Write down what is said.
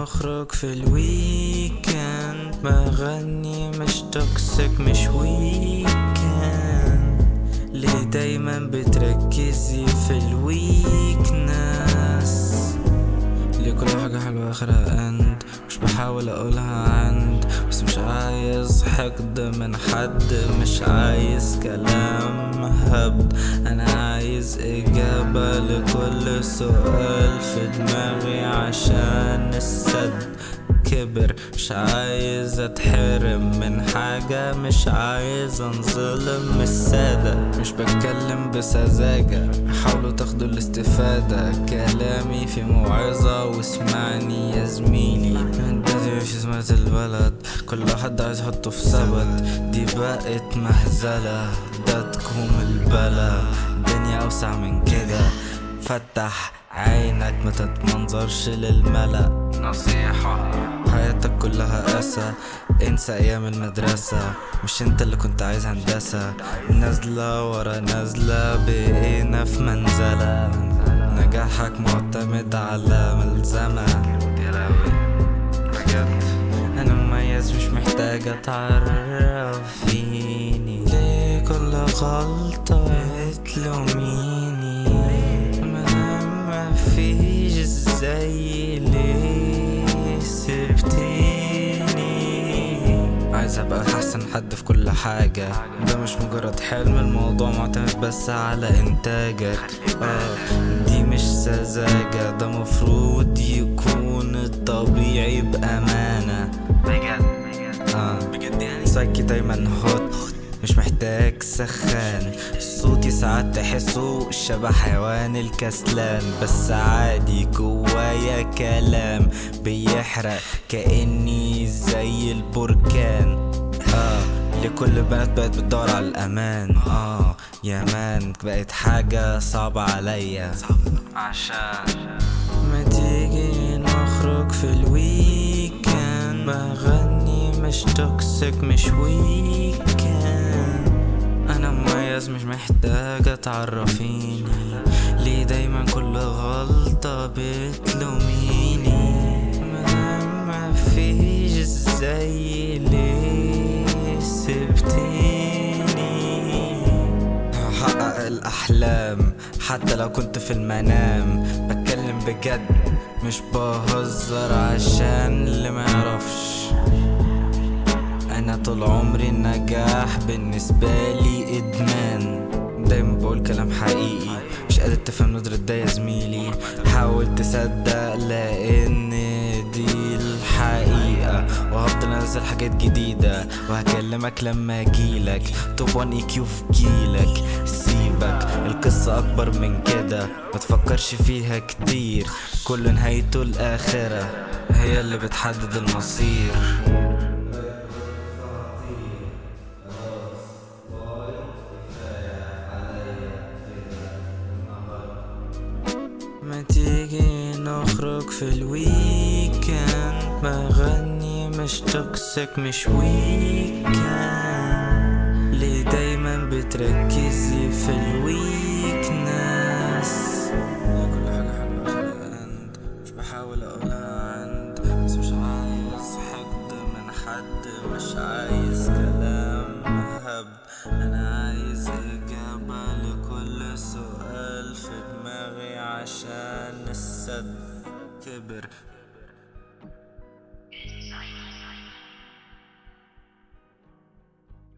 نخرج في الويكند، بغني مش توكسيك مش ويكند. ليه دايما بتركزي في الويكنس؟ ليه كل حاجة حلوة اخرها اند؟ مش بحاول اقولها عند، بس مش عايز حقد من حد، مش عايز كلام هبد. انا عايز اجابة لكل سؤال في دماغي عشان السد كبر. مش عايز اتحرم من حاجة، مش عايز انظلم السادة. مش بتكلم بسذاجة، حاولوا تاخدوا الاستفادة. كلامي في موعظة واسمعني يا زميلي. دلوقتي مش سمعت البلد، كل واحد عايز يحطه في سبت. دي بقت مهزلة، ده تكوم البلا. الدنيا اوسع من كده، فتح عينك ما تتمنظرش للملأ. نصيحة، حياتك كلها أسى، انسى أيام المدرسة. مش انت اللي كنت عايز هندسة، نازلة ورا نازلة بقينا في منزلة. نجاحك معتمد على ملزمة. أنا مميز مش محتاجة تعرفيني. ليه كل غلطة تلوميني؟ ما فيش زي ليه سبتيني. عايز ابقى احسن حد في كل حاجة، ده مش مجرد حلم، الموضوع معتمد بس على انتاجك. دي مش سذاجة، ده مفروض يكون الطبيعي بأمانة. بجد يعني سايكي دايما هوت، مش محتاج سخان. صوتي ساعات تحسه شبه حيوان الكسلان، بس عادي جوايا كلام بيحرق كأني زي البركان. لكل بنات بقت بتدور على الأمان. يا مان بقت حاجة صعبة عليا. عشان ما تيجي نخرج في الويكند، بغني مش توكسيك مش ويكند. انا مميز مش محتاجة تعرفيني. ليه دايما كل غلطة بتلوميني؟ مادام مفيش زي ليه سبتيني. هحقق الأحلام حتى لو كنت في المنام، بتكلم بجد مش بهزر عشان اللي ما يعرفش. انا طول عمري النجاح بالنسبة لي ادمان. دايما بقول كلام حقيقي، مش قادر تفهم ندرة ده يا زميلي. حاول تصدق لان دي الحقيقة، وهفضل انزل حاجات جديدة وهكلمك لما اجيلك. توب 1 EQ في جيلك. سيبك القصة اكبر من كده، ما تفكرش فيها كتير، كل نهايته الاخرة هي اللي بتحدد المصير. ما تيجي نخرج في الويكند، بغني مش توكسيك مش ويكند. ليه دايما بتركزي في الويكنس؟ كل حاجة حلوة اخرها اند، مش بحاول اقولها عند، بس مش عايز حقد من حد، مش عايز كلام هبد. انا عايز اجابة لكل سؤال في دماغي عشان السد كبر.